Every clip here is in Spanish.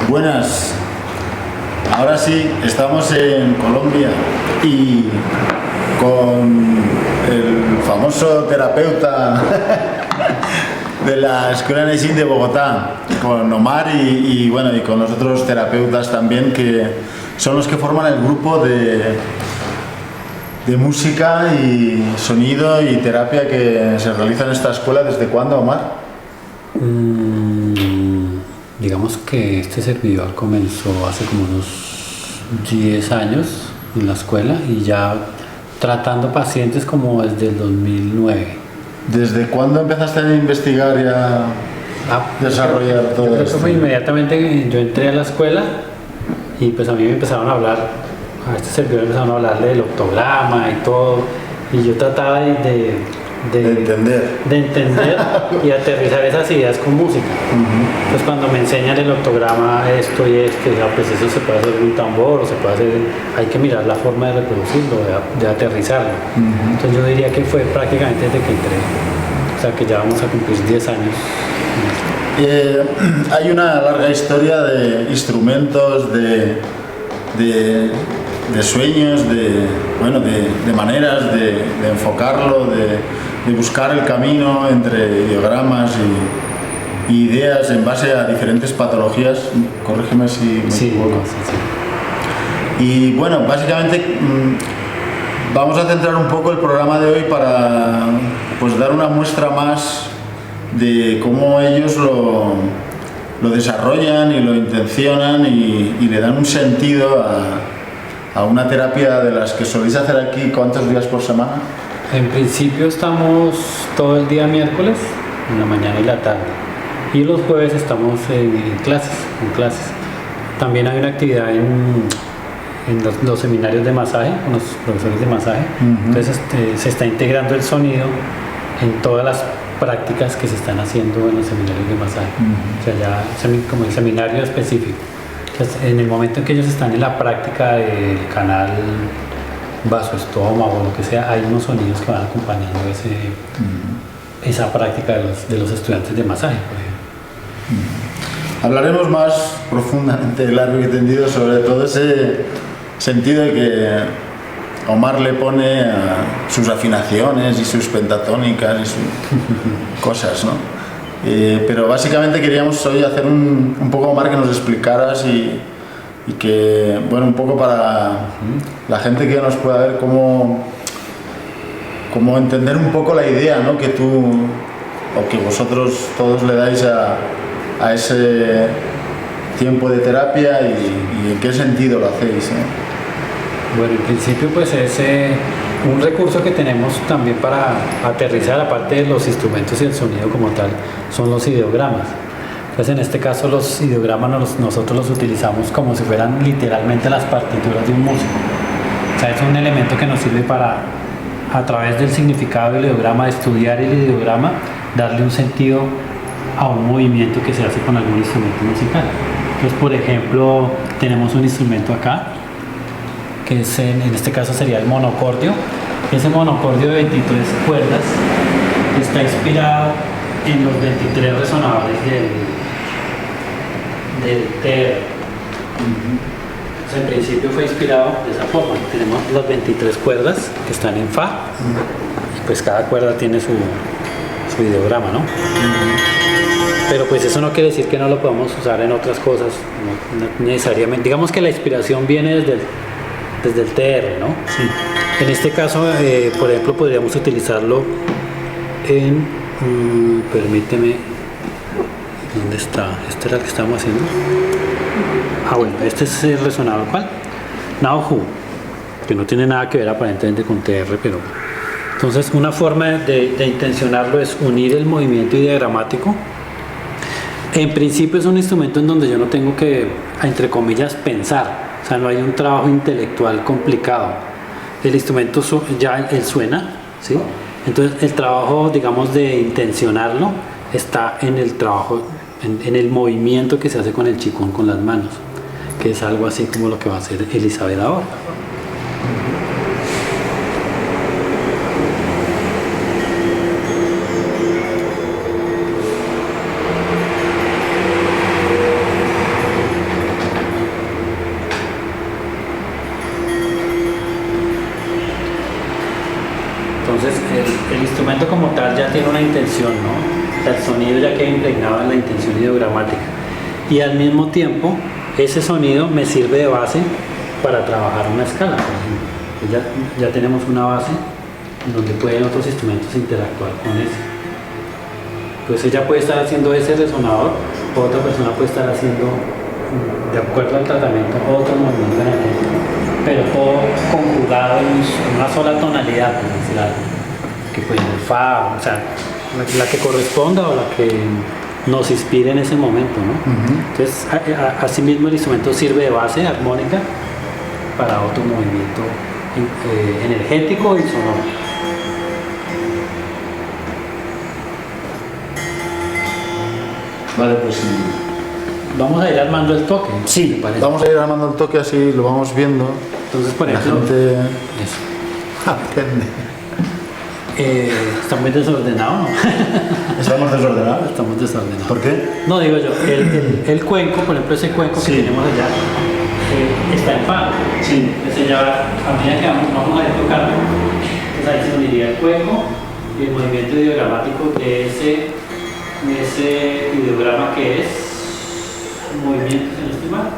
Buenas, ahora sí, estamos en Colombia y con el famoso terapeuta de la Escuela Neisin de Bogotá, con Omar y con los otros terapeutas también, que son los que forman el grupo de música y sonido y terapia que se realiza en esta escuela. ¿Desde cuándo, Omar? Digamos que este servidor comenzó hace como unos 10 años en la escuela y ya tratando pacientes como desde el 2009. ¿Desde cuándo empezaste a investigar y a desarrollar todo esto? Creo que fue inmediatamente que yo entré a la escuela y pues a mí me empezaron a hablar, a este servidor empezaron a hablarle del octograma y todo, y yo trataba de entender y aterrizar esas ideas con música. Pues cuando me enseñan el octograma esto y esto, pues eso se puede hacer en un tambor o se puede hacer, hay que mirar la forma de reproducirlo, de aterrizarlo. Entonces yo diría que fue prácticamente desde que entré, o sea que ya vamos a cumplir 10 años. Hay una larga historia de instrumentos, de sueños, de maneras de enfocarlo, de buscar el camino entre ideogramas y ideas en base a diferentes patologías. Corrígeme si me equivoco. Sí. Y bueno, básicamente vamos a centrar un poco el programa de hoy para pues dar una muestra más de cómo ellos lo desarrollan y lo intencionan y le dan un sentido a una terapia de las que soléis hacer aquí. ¿Cuántos días por semana? En principio estamos todo el día miércoles, en la mañana y la tarde, y los jueves estamos en clases. También hay una actividad en los seminarios de masaje, con los profesores de masaje. Entonces se está integrando el sonido en todas las prácticas que se están haciendo en los seminarios de masaje. O sea, ya como el seminario específico. Entonces, en el momento en que ellos están en la práctica del canal vaso-estómago o lo que sea, hay unos sonidos que van acompañando esa práctica de los estudiantes de masaje, por ejemplo. Hablaremos más profundamente, largo y tendido, sobre todo ese sentido de que Omar le pone a sus afinaciones y sus pentatónicas y sus cosas, ¿no? Pero básicamente queríamos hoy hacer un poco, Omar, que nos explicaras y que, bueno, un poco para la gente que nos pueda ver cómo entender un poco la idea, ¿no?, que tú o que vosotros todos le dais a ese tiempo de terapia y en qué sentido lo hacéis, ¿no? Bueno, en principio pues es un recurso que tenemos también para aterrizar, aparte de los instrumentos y el sonido como tal, son los ideogramas. Entonces en este caso los ideogramas nosotros los utilizamos como si fueran literalmente las partituras de un músico. O sea, es un elemento que nos sirve para, a través del significado del ideograma, estudiar el ideograma, darle un sentido a un movimiento que se hace con algún instrumento musical. Entonces, por ejemplo, tenemos un instrumento acá, que es en este caso sería el monocordio. Ese monocordio de 23 cuerdas está inspirado en los 23 resonadores del TR. En principio fue inspirado de esa forma. Tenemos las 23 cuerdas que están en Fa, y pues cada cuerda tiene su ideograma, ¿no? Pero pues eso no quiere decir que no lo podamos usar en otras cosas, no necesariamente. Digamos que la inspiración viene desde el TR, ¿no? Sí. En este caso, por ejemplo, podríamos utilizarlo en, permíteme, ¿Dónde está? ¿Este era el que estábamos haciendo? Ah, bueno, este es el resonador, ¿cuál? Now Who, que no tiene nada que ver aparentemente con TR, pero... Entonces, una forma de intencionarlo es unir el movimiento y diagramático. En principio es un instrumento en donde yo no tengo que, entre comillas, pensar. O sea, no hay un trabajo intelectual complicado. El instrumento ya él suena, ¿sí? Entonces, el trabajo, digamos, de intencionarlo está en el trabajo, en el movimiento que se hace con el chikung con las manos, que es algo así como lo que va a hacer Elizabeth ahora. Entonces el instrumento como tal ya tiene una intención, ¿no? O sea, el sonido ya queda impregnado en la intención ideogramática. Y al mismo tiempo, ese sonido me sirve de base para trabajar una escala, por ejemplo. Pues ya tenemos una base en donde pueden otros instrumentos interactuar con ese. Entonces ella puede estar haciendo ese resonador, o otra persona puede estar haciendo, de acuerdo al tratamiento, otro movimiento energético, pero todo conjugado en una sola tonalidad, por decir algo, que puede ser fa, o sea, la que corresponda o la que nos inspire en ese momento, ¿no? Entonces, asimismo el instrumento sirve de base armónica para otro movimiento energético y sonoro. Vale, pues vamos a ir armando el toque. sí, vamos a ir armando el toque, así lo vamos viendo. Entonces, por La ejemplo, gente eso. aprende. Está muy desordenado, ¿no? ¿Estamos desordenados? Estamos desordenados. ¿Por qué? No, digo yo, el cuenco, por ejemplo, ese cuenco Sí. que tenemos allá, está en fa. Sí. Entonces ya, a medida que vamos a ir tocando, entonces ahí se uniría el cuenco y el movimiento ideogramático de ese ideograma que es movimiento, si no estoy mal.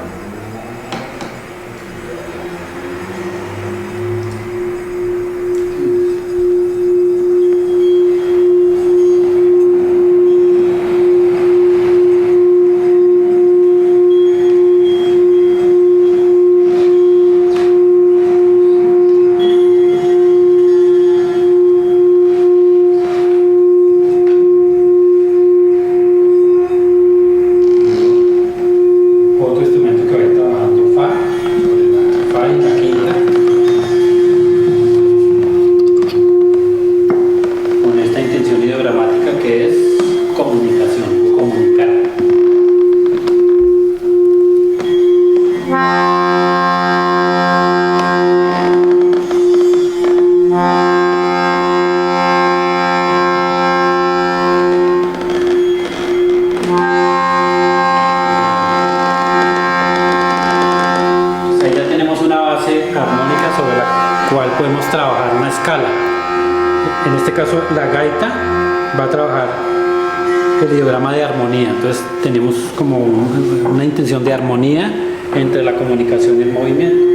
Otro instrumento que va a ir trabajando fa y la quinta, con esta intención ideogramática que es comunicación, comunicar. Ahí ya tenemos una base armónica sobre la cual podemos trabajar una escala. En este caso, la gaita va a trabajar el ideograma de armonía. Entonces, tenemos como una intención de armonía entre la comunicación y el movimiento.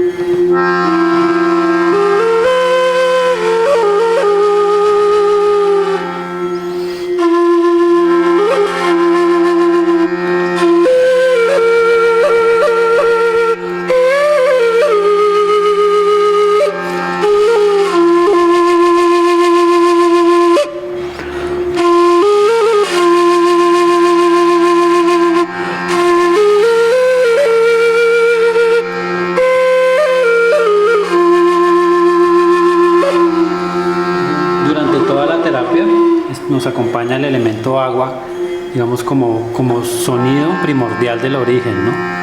Durante toda la terapia nos acompaña el elemento agua, digamos como sonido primordial del origen, ¿no?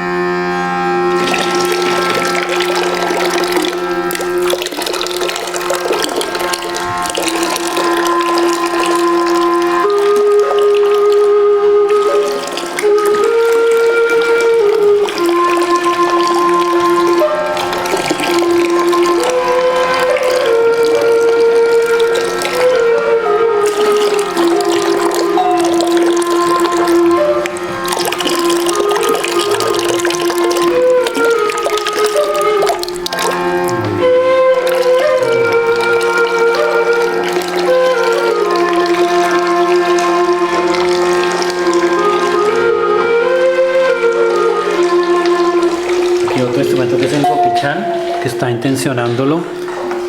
que está intencionándolo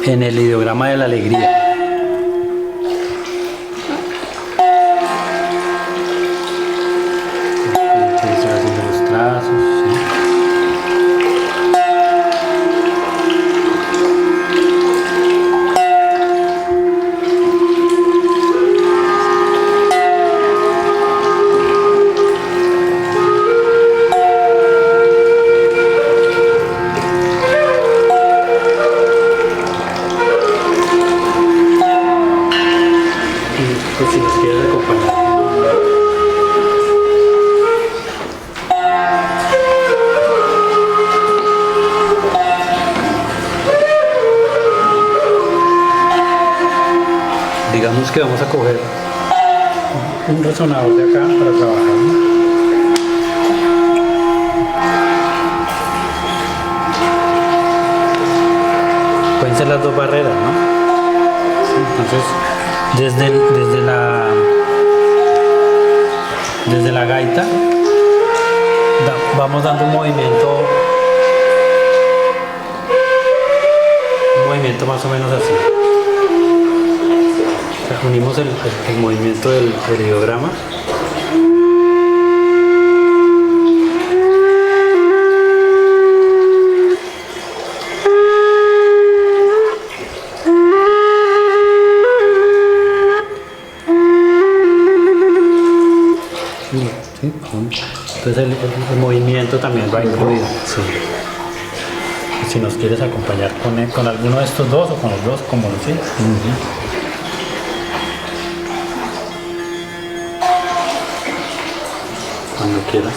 en el ideograma de la alegría. Estoy haciendo los trazos, ¿sí? Pues si nos quieres acompañar. Digamos que vamos a coger un resonador de acá para trabajar, ¿no? Pueden ser las dos barreras, ¿no? Entonces, desde la gaita vamos dando un movimiento más o menos así. O sea, unimos el movimiento del ideograma. ¿Sí? Entonces el movimiento también va incluido. Sí. Si nos quieres acompañar con alguno de estos dos o con los dos, como lo sientes. Cuando quieras.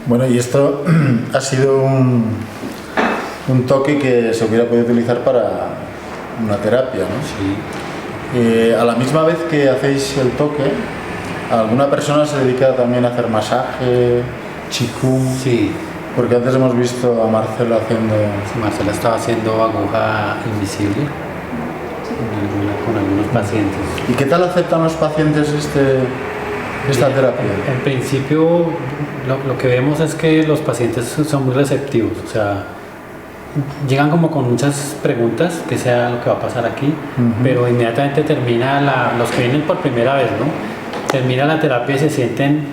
Bueno, y esto ha sido un toque que se hubiera podido utilizar para una terapia, ¿no? Sí. A la misma vez que hacéis el toque, ¿alguna persona se dedica también a hacer masaje, qigong? Sí. Porque antes hemos visto a Marcela haciendo... Sí, Marcela estaba haciendo aguja invisible con algunos pacientes. ¿Y qué tal aceptan los pacientes esta terapia? En principio, lo que vemos es que los pacientes son muy receptivos, o sea, llegan como con muchas preguntas, que sea lo que va a pasar aquí, pero inmediatamente termina los que vienen por primera vez, ¿no? Termina la terapia y se sienten,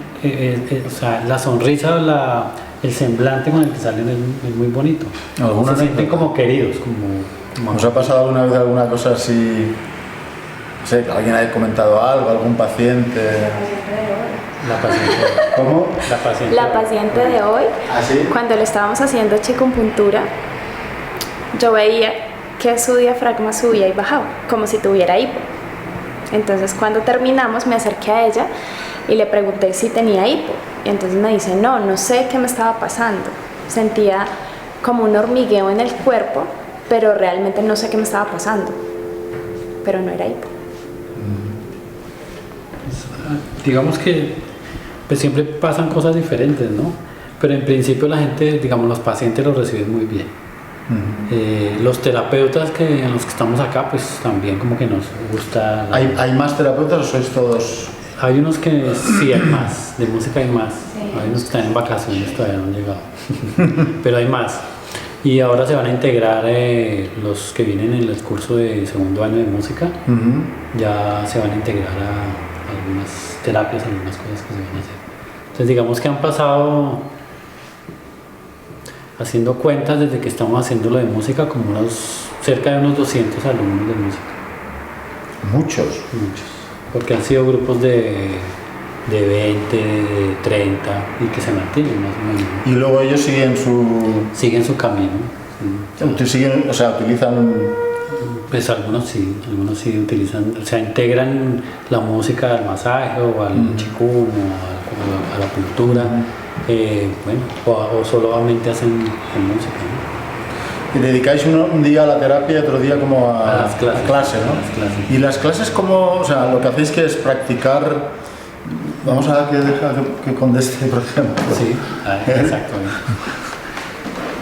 o sea, la sonrisa o el semblante con el que salen es muy bonito. Se sienten como queridos, como ¿Os ha pasado alguna vez alguna cosa así? No sé, que alguien haya comentado algo, algún paciente. La paciente. ¿Cómo? La paciente de hoy, ¿Ah, sí? cuando le estábamos haciendo chikunpuntura, yo veía que su diafragma subía y bajaba, como si tuviera hipo. Entonces, cuando terminamos, me acerqué a ella y le pregunté si tenía hipo. Y entonces me dice, no sé qué me estaba pasando. Sentía como un hormigueo en el cuerpo, pero realmente no sé qué me estaba pasando. Pero no era hipo. Digamos que pues siempre pasan cosas diferentes, ¿no? Pero en principio la gente, digamos, los pacientes lo reciben muy bien. Los terapeutas en los que estamos acá, pues también como que nos gusta. ¿Hay más terapeutas o sois todos? Hay unos que sí hay más, de música hay más. Hay unos que están en vacaciones, todavía no han llegado. Pero hay más. Y ahora se van a integrar los que vienen en el curso de segundo año de música. Ya se van a integrar a algunas terapias, algunas cosas que se van a hacer. Entonces digamos que han pasado, haciendo cuentas desde que estamos haciendo lo de música, como cerca de unos 200 alumnos de música. Muchos. Porque han sido grupos de 20, de 30 y que se mantienen más o menos. Y luego ellos siguen su camino. Utilizan... Pues algunos sí utilizan, o sea, integran la música al masaje o al qigong o a la cultura, o solamente hacen música, ¿no? Y dedicáis un día a la terapia y otro día como a las clases, clase, ¿no? las clases. Y las clases como, o sea, lo que hacéis que es practicar, vamos a que conteste, por ejemplo. Sí, exacto.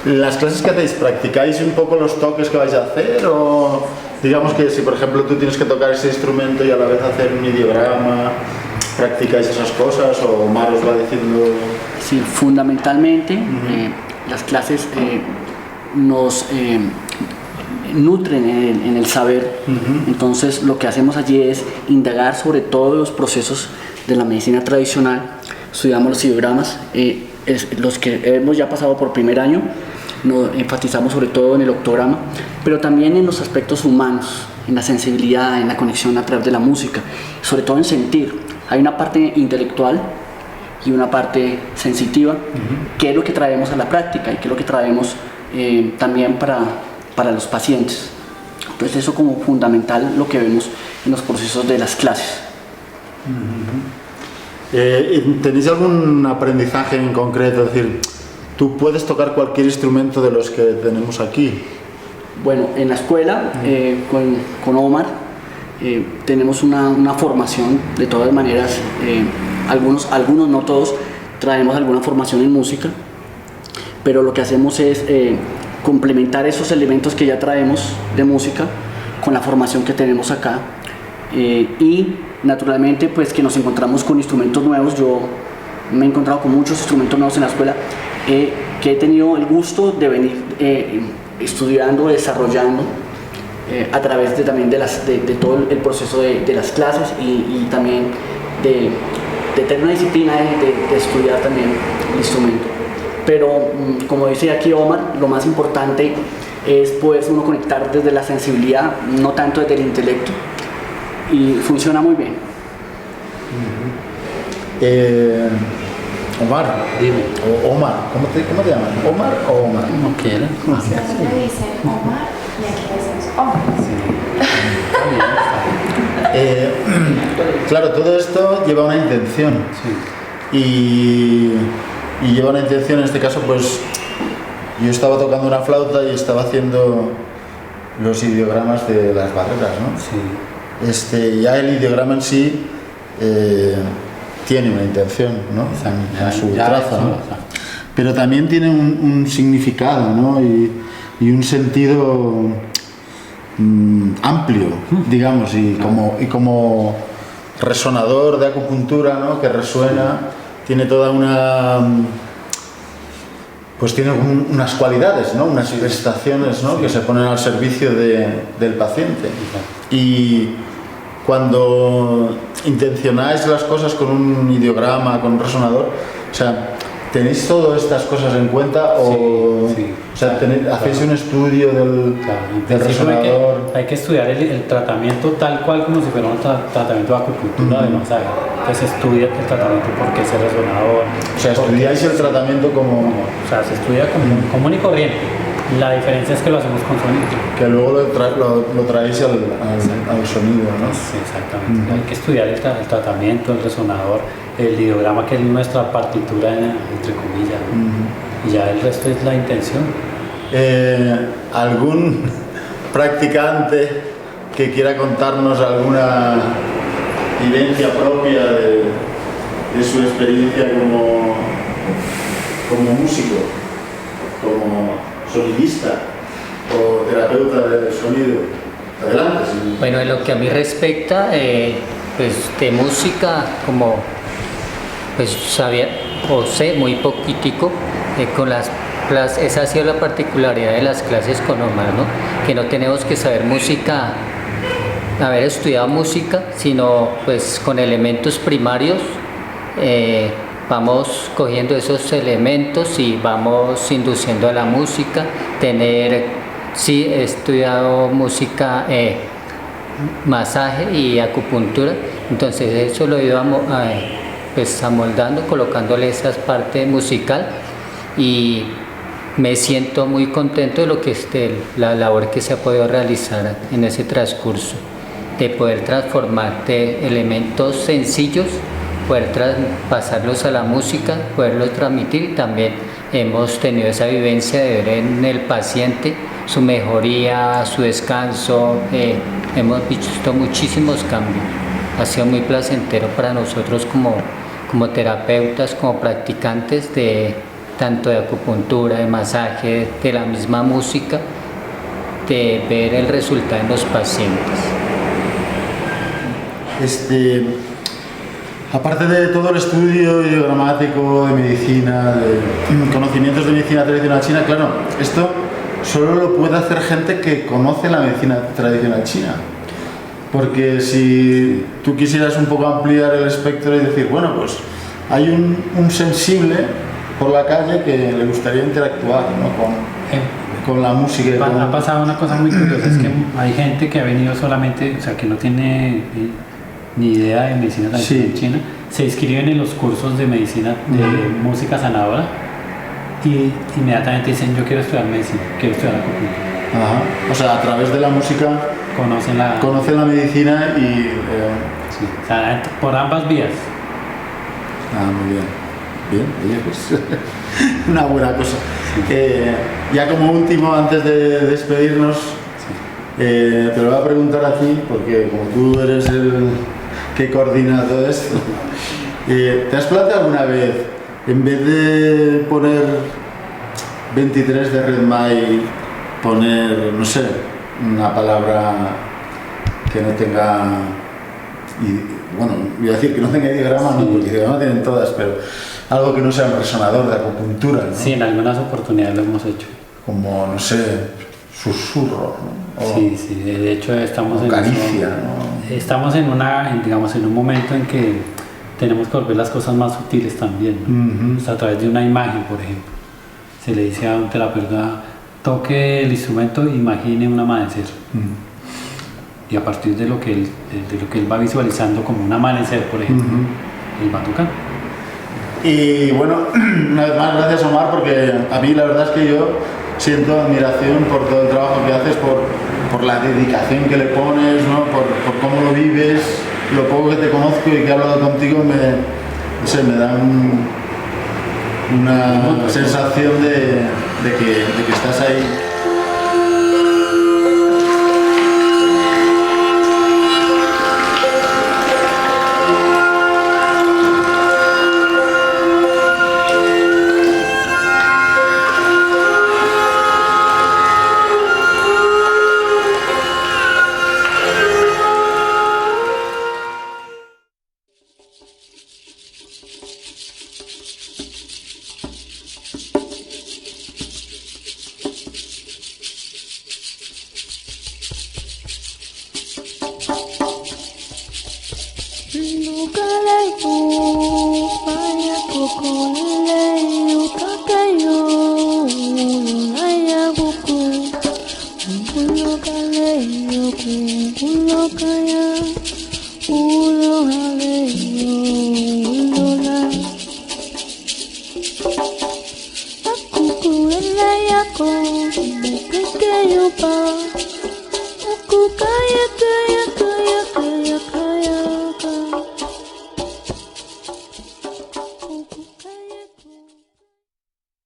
¿Las clases que hacéis, practicáis un poco los toques que vais a hacer o digamos que si por ejemplo tú tienes que tocar ese instrumento y a la vez hacer un ideograma, practicáis esas cosas o Omar os va diciendo? Sí, fundamentalmente las clases nos nutren en el saber. Entonces lo que hacemos allí es indagar sobre todos los procesos de la medicina tradicional, estudiamos los ideogramas, los que hemos ya pasado por primer año, nos enfatizamos sobre todo en el octograma, pero también en los aspectos humanos, en la sensibilidad, en la conexión a través de la música, sobre todo en sentir. Hay una parte intelectual y una parte sensitiva, que es lo que traemos a la práctica y que es lo que traemos también para los pacientes. Entonces eso como fundamental lo que vemos en los procesos de las clases. ¿Tenéis algún aprendizaje en concreto? Es decir, ¿tú puedes tocar cualquier instrumento de los que tenemos aquí? Bueno, en la escuela, con Omar, tenemos una formación, de todas maneras, algunos, no todos, traemos alguna formación en música, pero lo que hacemos es complementar esos elementos que ya traemos de música con la formación que tenemos acá, y naturalmente pues que nos encontramos con instrumentos nuevos. Yo me he encontrado con muchos instrumentos nuevos en la escuela, que he tenido el gusto de venir estudiando, desarrollando a través también de todo el proceso de las clases y también de tener una disciplina de estudiar también el instrumento. Pero como dice aquí Omar, lo más importante es poderse uno conectar desde la sensibilidad, no tanto desde el intelecto, y funciona muy bien. Omar, Dime. o Omar, ¿cómo te llaman? ¿Omar o Omar? Como quieran. Siempre me dicen Omar y aquí decimos Omar. Claro, todo esto lleva una intención. Sí. Y y lleva una intención. En este caso, pues yo estaba tocando una flauta y estaba haciendo los ideogramas de las barreras, ¿no? Sí. Ya el ideograma en sí tiene una intención, ¿no? En su trazo, ¿no? Pero también tiene un significado, ¿no? Y un sentido amplio, digamos, y como resonador de acupuntura, ¿no? Que resuena, tiene toda una... Pues tiene unas cualidades, ¿no? Unas prestaciones, ¿no? Que se ponen al servicio del paciente. Y cuando intencionáis las cosas con un ideograma, con un resonador, o sea, ¿tenéis todas estas cosas en cuenta o, sí. O sea, hacéis un estudio del resonador? Hay que estudiar el tratamiento tal cual como si fuera un tratamiento de acupuntura de masaje. Entonces estudia el tratamiento porque es el resonador. O sea, estudiáis el tratamiento como... O sea, se estudia como común y corriente. La diferencia es que lo hacemos con sonido. Que luego lo traéis al sonido, ¿no? Sí, exactamente. Hay que estudiar el tratamiento, el resonador, el ideograma, que es nuestra partitura, entre comillas, ¿no? Y ya el resto es la intención. ¿Algún practicante que quiera contarnos alguna vivencia propia de su experiencia como músico, como sonidista o terapeuta del sonido? Adelante. Sí. Bueno, en lo que a mí respecta, pues de música, como pues sabía o sé muy poquitico, con esa ha sido la particularidad de las clases con Omar, ¿no? Que no tenemos que saber música, haber estudiado música, sino pues con elementos primarios vamos cogiendo esos elementos y vamos induciendo a la música. Sí, he estudiado música, masaje y acupuntura, entonces eso lo he ido pues amoldando, colocándole esa parte musical, y me siento muy contento de lo que la labor que se ha podido realizar en ese transcurso, de poder transformar de elementos sencillos, poder pasarlos a la música, poderlos transmitir, y también hemos tenido esa vivencia de ver en el paciente su mejoría, su descanso. Hemos visto muchísimos cambios. Ha sido muy placentero para nosotros como terapeutas, como practicantes tanto de acupuntura, de masaje, de la misma música, de ver el resultado en los pacientes. Aparte de todo el estudio ideogramático de medicina, de conocimientos de medicina tradicional china, claro, esto solo lo puede hacer gente que conoce la medicina tradicional china. Porque si tú quisieras un poco ampliar el espectro y decir, bueno, pues hay un sensible por la calle que le gustaría interactuar, ¿no? con la música. Ha pasado una cosa muy curiosa, es que hay gente que ha venido solamente, o sea, que no tiene ni idea de medicina tradicional china, se inscriben en los cursos de medicina, de música sanadora, y inmediatamente dicen, yo quiero estudiar medicina, quiero estudiar acupuntura. Ajá. O sea, a través de la música conocen la medicina y... Sí, o sea, por ambas vías. Muy bien. Bien, pues una buena cosa. Ya como último, antes de despedirnos, te lo voy a preguntar a ti, porque como tú eres el que coordina todo esto, ¿te has planteado alguna vez, en vez de poner 23 de Redmay, poner, no sé, una palabra que no tenga... bueno, voy a decir que no tenga ideograma, no, porque ideograma tienen todas, pero algo que no sea un resonador de acupuntura, ¿no? Sí, en algunas oportunidades lo hemos hecho. Como, no sé, susurro, ¿no? Sí, de hecho estamos en caricia, ¿no? Estamos en un momento en que tenemos que volver las cosas más sutiles también, ¿no? O sea, a través de una imagen, por ejemplo. Se le dice a un terapeuta, toque el instrumento, imagine un amanecer. Y a partir de lo que él va visualizando como un amanecer, por ejemplo, él va tocando. Y bueno, una vez más, gracias Omar, porque a mí la verdad es que yo siento admiración por todo el trabajo que haces, por la dedicación que le pones, ¿no? por cómo lo vives. Lo poco que te conozco y que he hablado contigo me da una sensación de que estás ahí. Ulo